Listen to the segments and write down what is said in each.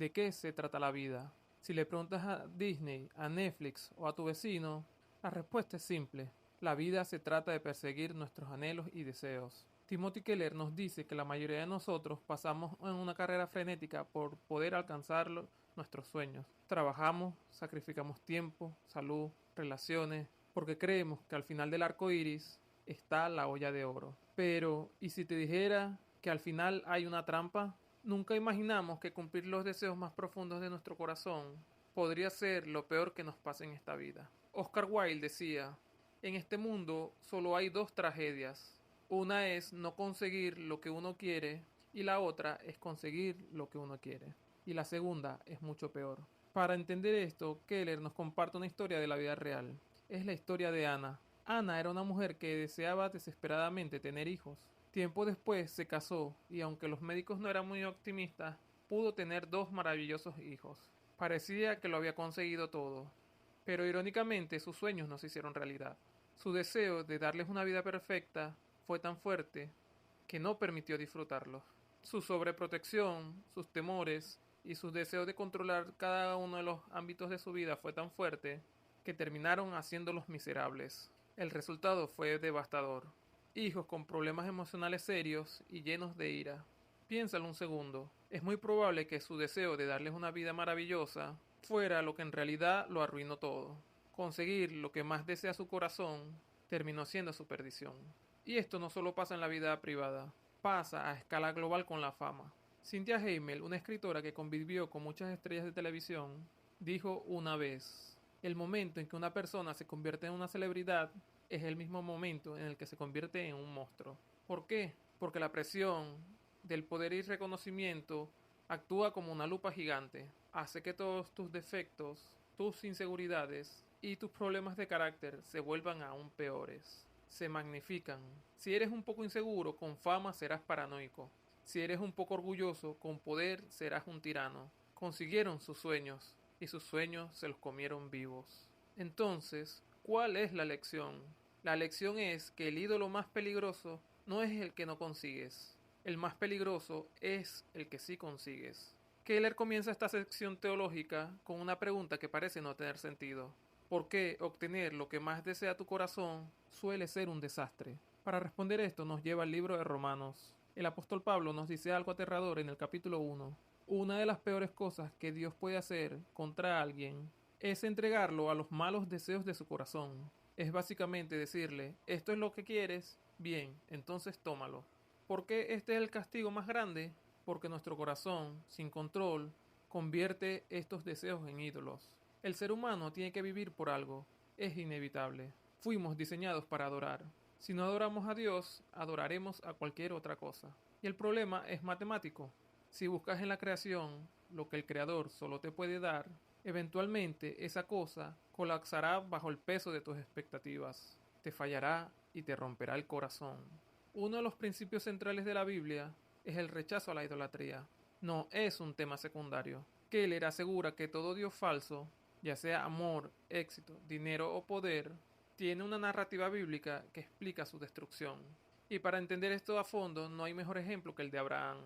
¿De qué se trata la vida? Si le preguntas a Disney, a Netflix o a tu vecino, la respuesta es simple. La vida se trata de perseguir nuestros anhelos y deseos. Timothy Keller nos dice que la mayoría de nosotros pasamos en una carrera frenética por poder alcanzar nuestros sueños. Trabajamos, sacrificamos tiempo, salud, relaciones, porque creemos que al final del arco iris está la olla de oro. Pero, ¿y si te dijera que al final hay una trampa? Nunca imaginamos que cumplir los deseos más profundos de nuestro corazón podría ser lo peor que nos pase en esta vida. Oscar Wilde decía, en este mundo solo hay dos tragedias. Una es no conseguir lo que uno quiere y la otra es conseguir lo que uno quiere. Y la segunda es mucho peor. Para entender esto, Keller nos comparte una historia de la vida real. Es la historia de Ana. Ana era una mujer que deseaba desesperadamente tener hijos. Tiempo después se casó y aunque los médicos no eran muy optimistas, pudo tener dos maravillosos hijos. Parecía que lo había conseguido todo, pero irónicamente sus sueños no se hicieron realidad. Su deseo de darles una vida perfecta fue tan fuerte que no permitió disfrutarlos. Su sobreprotección, sus temores y sus deseos de controlar cada uno de los ámbitos de su vida fue tan fuerte que terminaron haciéndolos miserables. El resultado fue devastador. Hijos con problemas emocionales serios y llenos de ira. Piénsalo un segundo. Es muy probable que su deseo de darles una vida maravillosa fuera lo que en realidad lo arruinó todo. Conseguir lo que más desea su corazón terminó siendo su perdición. Y esto no solo pasa en la vida privada, pasa a escala global con la fama. Cynthia Heimel, una escritora que convivió con muchas estrellas de televisión, dijo una vez, el momento en que una persona se convierte en una celebridad es el mismo momento en el que se convierte en un monstruo. ¿Por qué? Porque la presión del poder y reconocimiento actúa como una lupa gigante, hace que todos tus defectos, tus inseguridades y tus problemas de carácter se vuelvan aún peores, se magnifican. Si eres un poco inseguro, con fama serás paranoico. Si eres un poco orgulloso, con poder serás un tirano. Consiguieron sus sueños, y sus sueños se los comieron vivos. Entonces, ¿cuál es la lección? La lección es que el ídolo más peligroso no es el que no consigues. El más peligroso es el que sí consigues. Keller comienza esta sección teológica con una pregunta que parece no tener sentido. ¿Por qué obtener lo que más desea tu corazón suele ser un desastre? Para responder esto nos lleva al libro de Romanos. El apóstol Pablo nos dice algo aterrador en el capítulo 1. Una de las peores cosas que Dios puede hacer contra alguien es entregarlo a los malos deseos de su corazón. Es básicamente decirle, esto es lo que quieres, bien, entonces tómalo. ¿Por qué este es el castigo más grande? Porque nuestro corazón, sin control, convierte estos deseos en ídolos. El ser humano tiene que vivir por algo, es inevitable. Fuimos diseñados para adorar. Si no adoramos a Dios, adoraremos a cualquier otra cosa. Y el problema es matemático. Si buscas en la creación lo que el Creador solo te puede dar, eventualmente esa cosa colapsará bajo el peso de tus expectativas, te fallará y te romperá el corazón. Uno de los principios centrales de la Biblia es el rechazo a la idolatría. No es un tema secundario. Keller asegura que todo Dios falso, ya sea amor, éxito, dinero o poder, tiene una narrativa bíblica que explica su destrucción. Y para entender esto a fondo no hay mejor ejemplo que el de Abraham.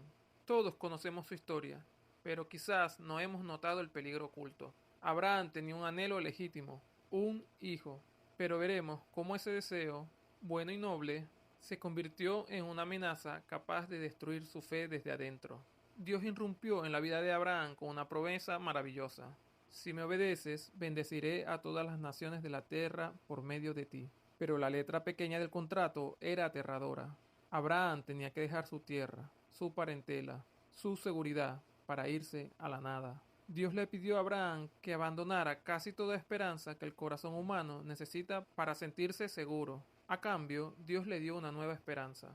Todos conocemos su historia, pero quizás no hemos notado el peligro oculto. Abraham tenía un anhelo legítimo, un hijo, pero veremos cómo ese deseo, bueno y noble, se convirtió en una amenaza capaz de destruir su fe desde adentro. Dios irrumpió en la vida de Abraham con una promesa maravillosa. Si me obedeces, bendeciré a todas las naciones de la tierra por medio de ti. Pero la letra pequeña del contrato era aterradora. Abraham tenía que dejar su tierra, su parentela, su seguridad, para irse a la nada. Dios le pidió a Abraham que abandonara casi toda esperanza que el corazón humano necesita para sentirse seguro. A cambio, Dios le dio una nueva esperanza.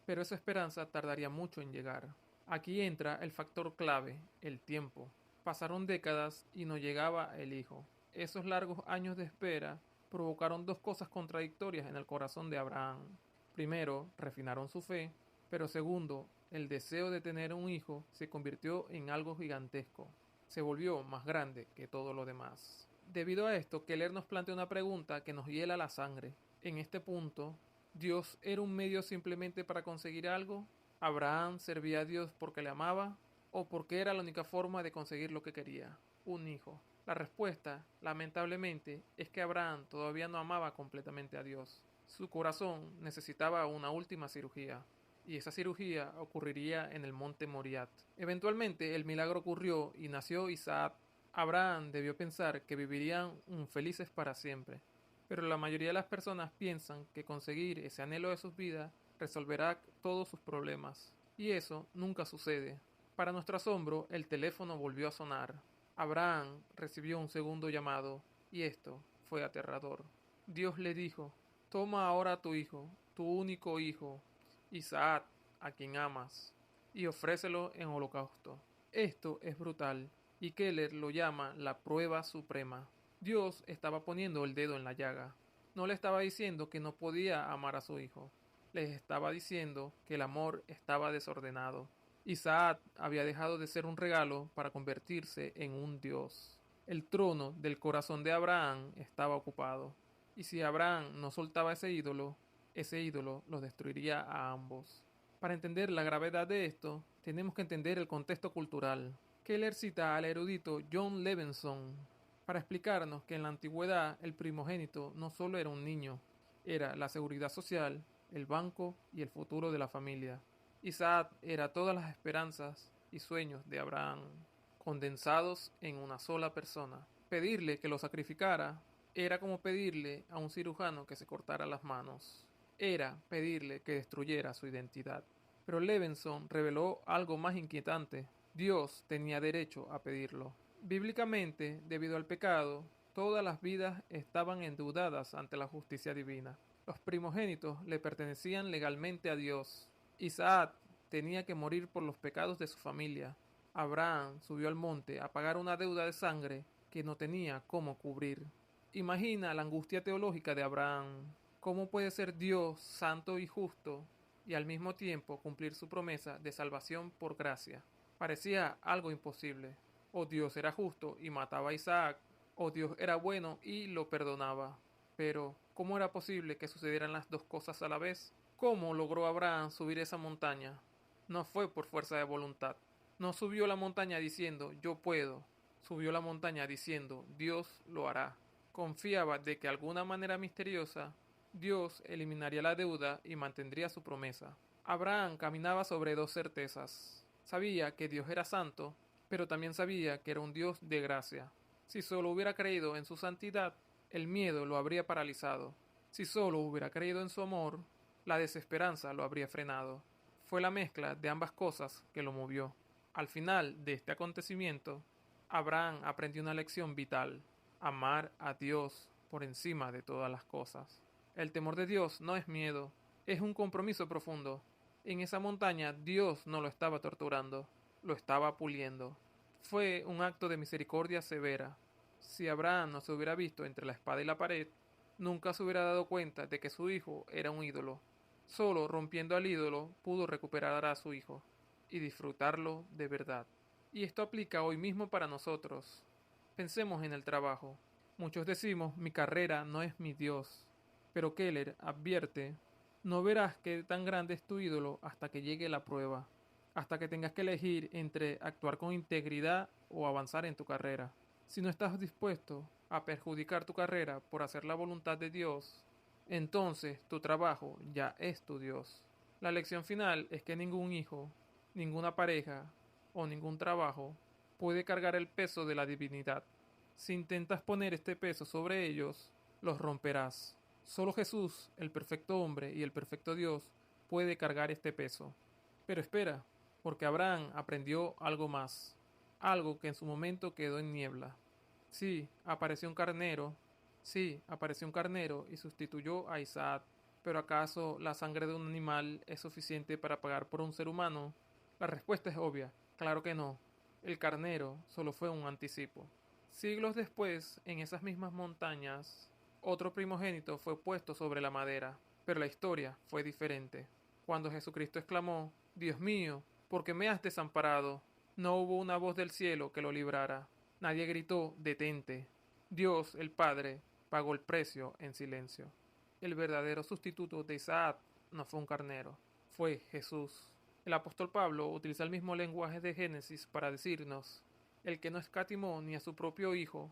Pero esa esperanza tardaría mucho en llegar. Aquí entra el factor clave, el tiempo. Pasaron décadas y no llegaba el hijo. Esos largos años de espera provocaron dos cosas contradictorias en el corazón de Abraham. Primero, refinaron su fe, pero segundo, el deseo de tener un hijo se convirtió en algo gigantesco. Se volvió más grande que todo lo demás. Debido a esto, Keller nos plantea una pregunta que nos hiela la sangre. En este punto, ¿Dios era un medio simplemente para conseguir algo? ¿Abraham servía a Dios porque le amaba? o porque era la única forma de conseguir lo que quería, un hijo. La respuesta, lamentablemente, es que Abraham todavía no amaba completamente a Dios. Su corazón necesitaba una última cirugía, y esa cirugía ocurriría en el monte Moriat. Eventualmente el milagro ocurrió y nació Isaac. Abraham debió pensar que vivirían felices para siempre, pero la mayoría de las personas piensan que conseguir ese anhelo de sus vidas resolverá todos sus problemas, y eso nunca sucede. Para nuestro asombro, el teléfono volvió a sonar. Abraham recibió un segundo llamado, y esto fue aterrador. Dios le dijo: toma ahora a tu hijo, tu único hijo, Isaac, a quien amas, y ofrécelo en holocausto. Esto es brutal, y Keller lo llama la prueba suprema. Dios estaba poniendo el dedo en la llaga. No le estaba diciendo que no podía amar a su hijo. Les estaba diciendo que el amor estaba desordenado. Isaac había dejado de ser un regalo para convertirse en un Dios. El trono del corazón de Abraham estaba ocupado. Y si Abraham no soltaba ese ídolo los destruiría a ambos. Para entender la gravedad de esto, tenemos que entender el contexto cultural. Keller cita al erudito John Levenson para explicarnos que en la antigüedad el primogénito no solo era un niño, era la seguridad social, el banco y el futuro de la familia. Isaac era todas las esperanzas y sueños de Abraham, condensados en una sola persona. Pedirle que lo sacrificara era como pedirle a un cirujano que se cortara las manos. Era pedirle que destruyera su identidad. Pero Levenson reveló algo más inquietante. Dios tenía derecho a pedirlo. Bíblicamente, debido al pecado, todas las vidas estaban endeudadas ante la justicia divina. Los primogénitos le pertenecían legalmente a Dios. Isaac tenía que morir por los pecados de su familia. Abraham subió al monte a pagar una deuda de sangre que no tenía cómo cubrir. Imagina la angustia teológica de Abraham. ¿Cómo puede ser Dios santo y justo y al mismo tiempo cumplir su promesa de salvación por gracia? Parecía algo imposible. O Dios era justo y mataba a Isaac, o Dios era bueno y lo perdonaba. Pero, ¿cómo era posible que sucedieran las dos cosas a la vez? ¿Cómo logró Abraham subir esa montaña? No fue por fuerza de voluntad. No subió la montaña diciendo yo puedo. Subió la montaña diciendo Dios lo hará. Confiaba de que de alguna manera misteriosa Dios eliminaría la deuda y mantendría su promesa. Abraham caminaba sobre dos certezas. Sabía que Dios era santo, pero también sabía que era un Dios de gracia. Si solo hubiera creído en su santidad, el miedo lo habría paralizado. Si solo hubiera creído en su amor, la desesperanza lo habría frenado. Fue la mezcla de ambas cosas que lo movió. Al final de este acontecimiento, Abraham aprendió una lección vital: amar a Dios por encima de todas las cosas. El temor de Dios no es miedo, es un compromiso profundo. En esa montaña Dios no lo estaba torturando, lo estaba puliendo. Fue un acto de misericordia severa. Si Abraham no se hubiera visto entre la espada y la pared, nunca se hubiera dado cuenta de que su hijo era un ídolo. Solo rompiendo al ídolo pudo recuperar a su hijo y disfrutarlo de verdad. Y esto aplica hoy mismo para nosotros. Pensemos en el trabajo. Muchos decimos, mi carrera no es mi Dios. Pero Keller advierte, no verás qué tan grande es tu ídolo hasta que llegue la prueba, hasta que tengas que elegir entre actuar con integridad o avanzar en tu carrera. Si no estás dispuesto a perjudicar tu carrera por hacer la voluntad de Dios, entonces tu trabajo ya es tu Dios. La lección final es que ningún hijo, ninguna pareja o ningún trabajo puede cargar el peso de la divinidad. Si intentas poner este peso sobre ellos, los romperás. Solo Jesús, el perfecto hombre y el perfecto Dios, puede cargar este peso. Pero espera, porque Abraham aprendió algo más, algo que en su momento quedó en niebla. Sí, apareció un carnero, sí, apareció un carnero y sustituyó a Isaac. Pero ¿acaso la sangre de un animal es suficiente para pagar por un ser humano? La respuesta es obvia, claro que no. El carnero solo fue un anticipo. Siglos después, en esas mismas montañas, otro primogénito fue puesto sobre la madera, pero la historia fue diferente. Cuando Jesucristo exclamó, Dios mío, ¿por qué me has desamparado? No hubo una voz del cielo que lo librara. Nadie gritó, detente. Dios, el Padre, pagó el precio en silencio. El verdadero sustituto de Isaac no fue un carnero, fue Jesús. El apóstol Pablo utiliza el mismo lenguaje de Génesis para decirnos, el que no escatimó ni a su propio Hijo,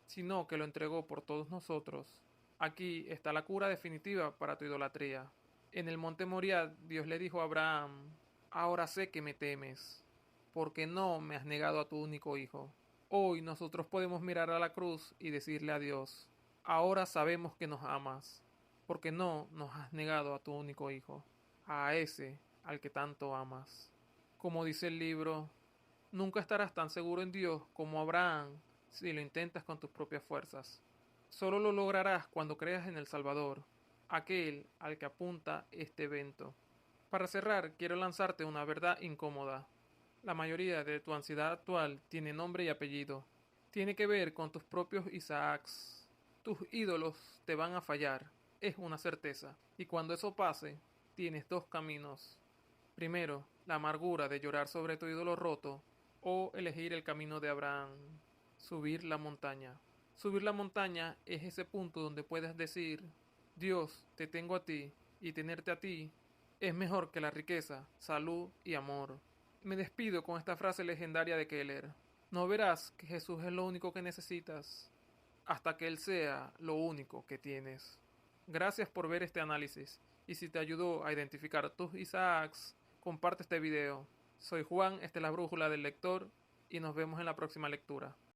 sino que lo entregó por todos nosotros. Aquí está la cura definitiva para tu idolatría. En el monte Moriah, Dios le dijo a Abraham, ahora sé que me temes, porque no me has negado a tu único hijo. Hoy nosotros podemos mirar a la cruz y decirle a Dios, ahora sabemos que nos amas, porque no nos has negado a tu único hijo, a ese al que tanto amas. Como dice el libro, nunca estarás tan seguro en Dios como Abraham si lo intentas con tus propias fuerzas. Solo lo lograrás cuando creas en el Salvador, aquel al que apunta este evento. Para cerrar, quiero lanzarte una verdad incómoda. La mayoría de tu ansiedad actual tiene nombre y apellido. Tiene que ver con tus propios Isaacs. Tus ídolos te van a fallar, es una certeza. Y cuando eso pase, tienes dos caminos. Primero, la amargura de llorar sobre tu ídolo roto o elegir el camino de Abraham, subir la montaña. Subir la montaña es ese punto donde puedes decir, Dios, te tengo a ti, y tenerte a ti es mejor que la riqueza, salud y amor. Me despido con esta frase legendaria de Keller. No verás que Jesús es lo único que necesitas hasta que Él sea lo único que tienes. Gracias por ver este análisis y si te ayudó a identificar tus Isaacs, comparte este video. Soy Juan, esta es la brújula del lector y nos vemos en la próxima lectura.